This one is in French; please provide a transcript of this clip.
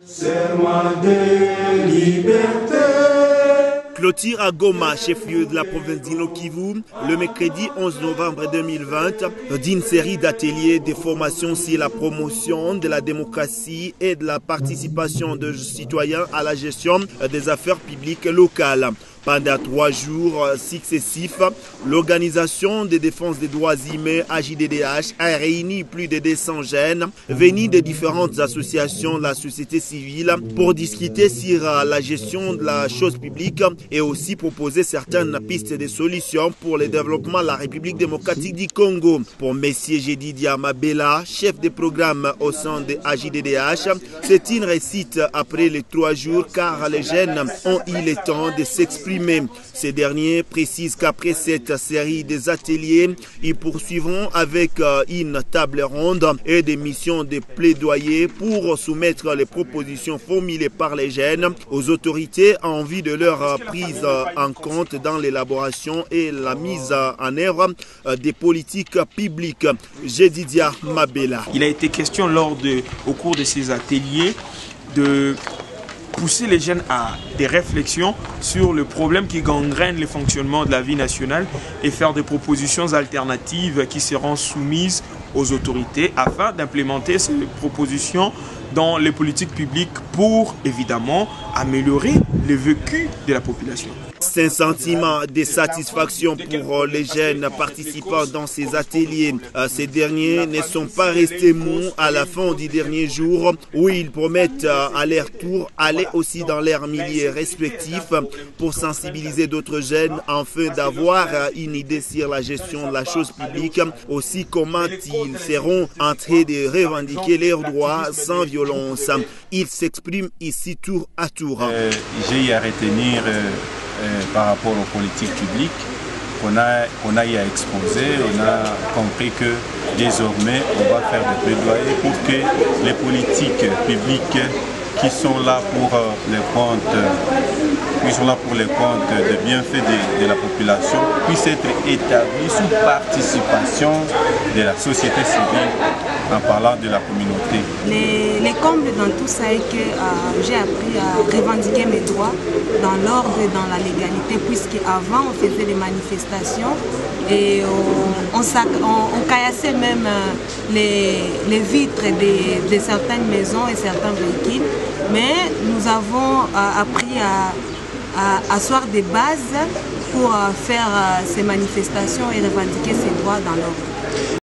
Serment de liberté. Clôture à Goma, chef-lieu de la province d'Inno-Kivu, le mercredi 11 novembre 2020, d'une série d'ateliers de formation sur la promotion de la démocratie et de la participation des citoyens à la gestion des affaires publiques locales. Pendant 3 jours successifs, l'Organisation de défense des droits humains AJDDH a réuni plus de 200 jeunes venus de différentes associations de la société civile pour discuter sur la gestion de la chose publique et aussi proposer certaines pistes de solutions pour le développement de la République démocratique du Congo. Pour M. Jedidia Mabela, chef de programme au sein de AJDDH, c'est une réussite après les 3 jours car les jeunes ont eu le temps de s'exprimer. Ces derniers précisent qu'après cette série des ateliers, ils poursuivront avec une table ronde et des missions de plaidoyer pour soumettre les propositions formulées par les jeunes aux autorités en vue de leur prise en compte dans l'élaboration et la mise en œuvre des politiques publiques. Jedidia Mabela. Il a été question au cours de ces ateliers de pousser les jeunes à des réflexions sur le problème qui gangrène le fonctionnement de la vie nationale et faire des propositions alternatives qui seront soumises aux autorités afin d'implémenter ces propositions dans les politiques publiques pour évidemment améliorer le vécu de la population. C'est un sentiment de satisfaction pour les jeunes participants dans ces ateliers. Ces derniers ne sont pas restés mous à la fin du dernier jour où ils promettent à leur tour aller aussi dans leurs milieux respectifs pour sensibiliser d'autres jeunes afin d'avoir une idée sur la gestion de la chose publique, aussi comment ils seront en train de revendiquer leurs droits sans violence. Ils s'expriment ici tour à tour. J'ai à retenir par rapport aux politiques publiques qu'on a eu à exposer. On a compris que désormais on va faire des plaidoyers pour que les politiques publiques qui sont là pour les comptes de bienfaits de la population puissent être établies sous participation de la société civile en parlant de la communauté. Les combles dans tout ça est que j'ai appris à revendiquer mes droits dans l'ordre et dans la légalité, puisque avant on faisait des manifestations et on caillassait même les vitres de certaines maisons et certains véhicules. Mais nous avons appris à asseoir des bases pour faire ces manifestations et revendiquer ces droits dans l'ordre.